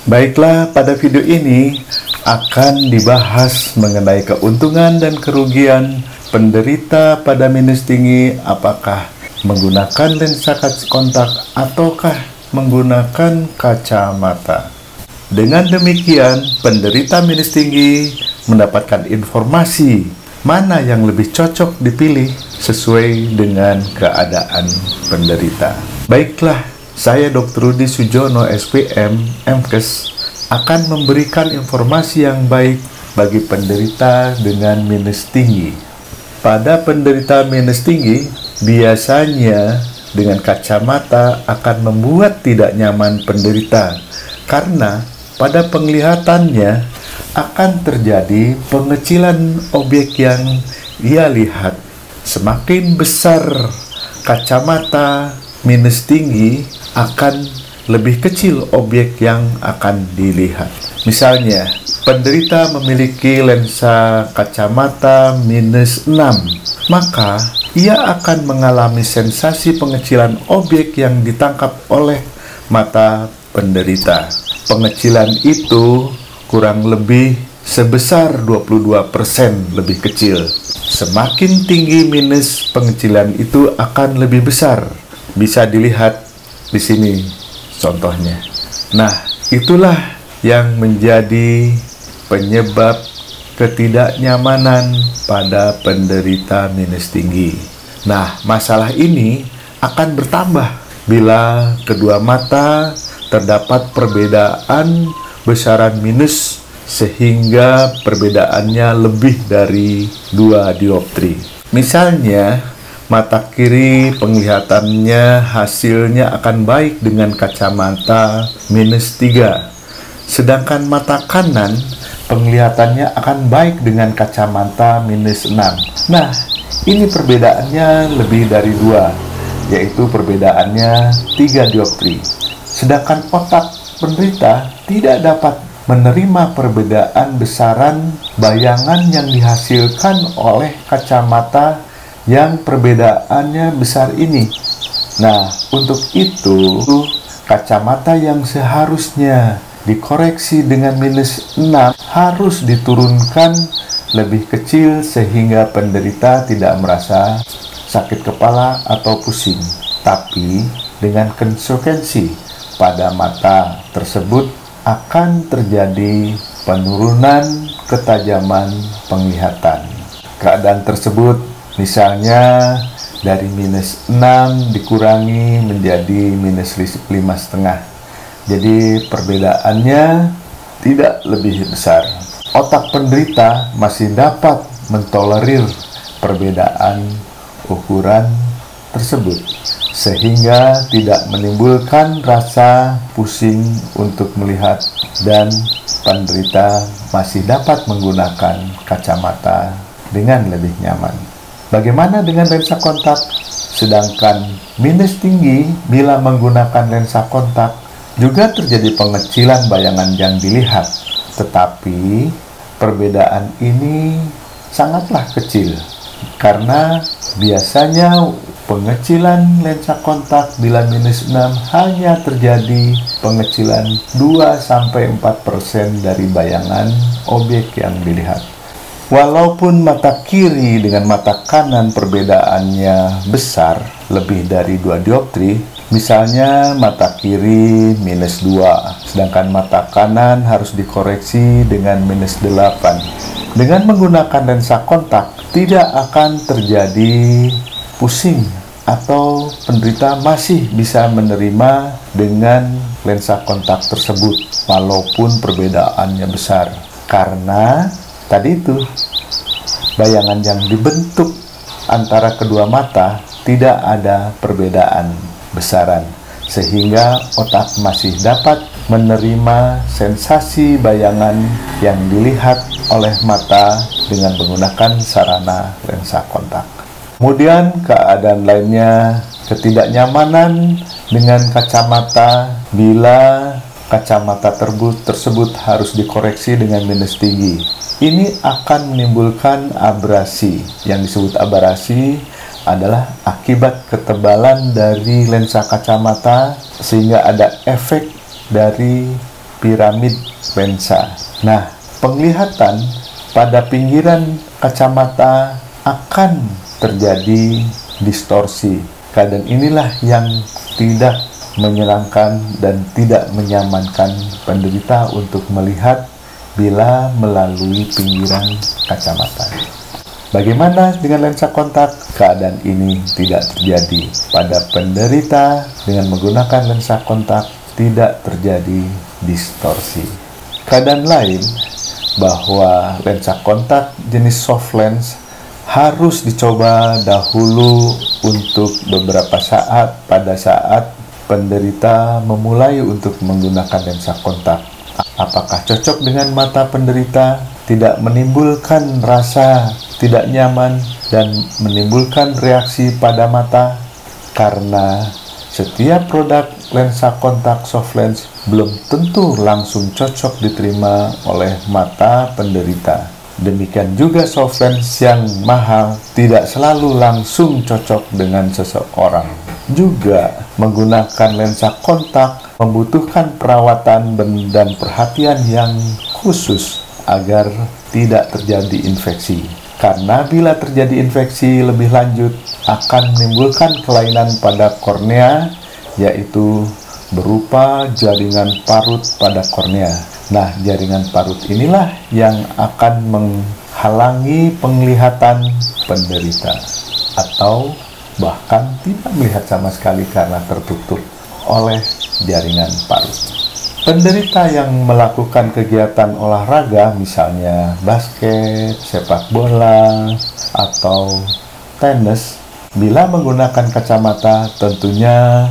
Baiklah, pada video ini akan dibahas mengenai keuntungan dan kerugian penderita pada minus tinggi, apakah menggunakan lensa kontak ataukah menggunakan kacamata. Dengan demikian, penderita minus tinggi mendapatkan informasi mana yang lebih cocok dipilih sesuai dengan keadaan penderita. Baiklah, saya Dr. Rudi Sujono, SPM, MKes, akan memberikan informasi yang baik bagi penderita dengan minus tinggi. Pada penderita minus tinggi, biasanya dengan kacamata akan membuat tidak nyaman penderita, karena pada penglihatannya akan terjadi pengecilan objek yang ia lihat. Semakin besar kacamata minus tinggi, akan lebih kecil objek yang akan dilihat. Misalnya, penderita memiliki lensa kacamata minus 6, maka ia akan mengalami sensasi pengecilan objek yang ditangkap oleh mata penderita. Pengecilan itu kurang lebih sebesar 22% lebih kecil. Semakin tinggi minus pengecilan itu akan lebih besar. Bisa dilihat di sini contohnya. Nah, itulah yang menjadi penyebab ketidaknyamanan pada penderita minus tinggi. Nah, masalah ini akan bertambah bila kedua mata terdapat perbedaan besaran minus sehingga perbedaannya lebih dari 2 dioptri. Misalnya, mata kiri penglihatannya hasilnya akan baik dengan kacamata minus 3. Sedangkan mata kanan penglihatannya akan baik dengan kacamata minus 6. Nah, ini perbedaannya lebih dari 2, yaitu perbedaannya 3 dioptri. Sedangkan otak penderita tidak dapat menerima perbedaan besaran bayangan yang dihasilkan oleh kacamata yang perbedaannya besar ini. Nah, untuk itu kacamata yang seharusnya dikoreksi dengan minus 6 harus diturunkan lebih kecil sehingga penderita tidak merasa sakit kepala atau pusing. Tapi dengan konsekuensi pada mata tersebut akan terjadi penurunan ketajaman penglihatan. Keadaan tersebut misalnya dari minus 6 dikurangi menjadi minus 5,5. Jadi perbedaannya tidak lebih besar. Otak penderita masih dapat mentolerir perbedaan ukuran tersebut, sehingga tidak menimbulkan rasa pusing untuk melihat dan penderita masih dapat menggunakan kacamata dengan lebih nyaman. Bagaimana dengan lensa kontak? Sedangkan minus tinggi bila menggunakan lensa kontak juga terjadi pengecilan bayangan yang dilihat, tetapi perbedaan ini sangatlah kecil karena biasanya pengecilan lensa kontak bila minus 6 hanya terjadi pengecilan 2-4% dari bayangan objek yang dilihat. Walaupun mata kiri dengan mata kanan perbedaannya besar, lebih dari 2 dioptri, misalnya mata kiri minus 2, sedangkan mata kanan harus dikoreksi dengan minus 8. Dengan menggunakan lensa kontak, tidak akan terjadi pusing atau penderita masih bisa menerima dengan lensa kontak tersebut, walaupun perbedaannya besar. Karena tadi itu, bayangan yang dibentuk antara kedua mata tidak ada perbedaan besaran, sehingga otak masih dapat menerima sensasi bayangan yang dilihat oleh mata dengan menggunakan sarana lensa kontak. Kemudian keadaan lainnya, ketidaknyamanan dengan kacamata bila kacamata tersebut harus dikoreksi dengan minus tinggi. Ini akan menimbulkan abrasi. Yang disebut abrasi adalah akibat ketebalan dari lensa kacamata, sehingga ada efek dari piramid lensa. Nah, penglihatan pada pinggiran kacamata akan terjadi distorsi. Keadaan inilah yang tidak menyenangkan dan tidak menyamankan penderita untuk melihat bila melalui pinggiran kacamata. Bagaimana dengan lensa kontak? Keadaan ini tidak terjadi. Pada penderita dengan menggunakan lensa kontak tidak terjadi distorsi. Keadaan lain bahwa lensa kontak jenis soft lens harus dicoba dahulu untuk beberapa saat pada saat penderita memulai untuk menggunakan lensa kontak. Apakah cocok dengan mata penderita? Tidak menimbulkan rasa tidak nyaman dan menimbulkan reaksi pada mata? Karena setiap produk lensa kontak soft lens belum tentu langsung cocok diterima oleh mata penderita. Demikian juga soft lens yang mahal tidak selalu langsung cocok dengan seseorang. Juga menggunakan lensa kontak membutuhkan perawatan dan perhatian yang khusus agar tidak terjadi infeksi. Karena bila terjadi infeksi lebih lanjut akan menimbulkan kelainan pada kornea, yaitu berupa jaringan parut pada kornea. Nah, jaringan parut inilah yang akan menghalangi penglihatan penderita atau bahkan tidak melihat sama sekali karena tertutup oleh jaringan parut. Penderita yang melakukan kegiatan olahraga, misalnya basket, sepak bola, atau tenis, bila menggunakan kacamata tentunya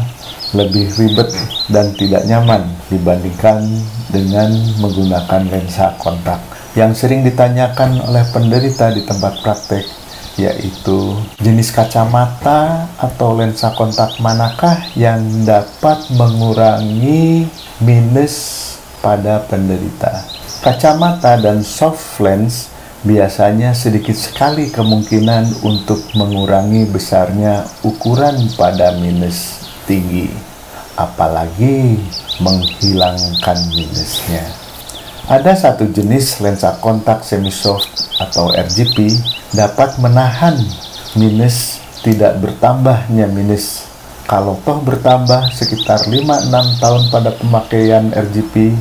lebih ribet dan tidak nyaman dibandingkan dengan menggunakan lensa kontak. Yang sering ditanyakan oleh penderita di tempat praktek yaitu jenis kacamata atau lensa kontak manakah yang dapat mengurangi minus pada penderita. Kacamata dan soft lens biasanya sedikit sekali kemungkinan untuk mengurangi besarnya ukuran pada minus tinggi, apalagi menghilangkan minusnya. Ada satu jenis lensa kontak semi-soft atau RGP dapat menahan minus tidak bertambahnya minus. Kalau toh bertambah sekitar 5-6 tahun pada pemakaian RGP,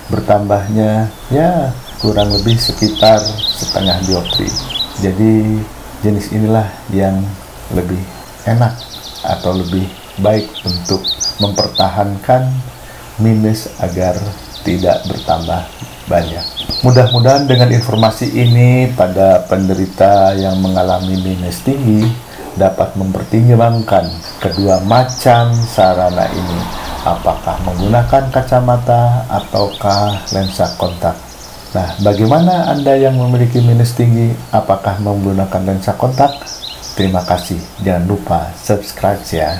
bertambahnya ya kurang lebih sekitar setengah dioptri. Jadi jenis inilah yang lebih enak atau lebih baik untuk mempertahankan minus agar tidak bertambah banyak. Mudah-mudahan dengan informasi ini pada penderita yang mengalami minus tinggi dapat mempertimbangkan kedua macam sarana ini, apakah menggunakan kacamata ataukah lensa kontak. Nah, bagaimana Anda yang memiliki minus tinggi, apakah menggunakan lensa kontak? Terima kasih, jangan lupa subscribe ya.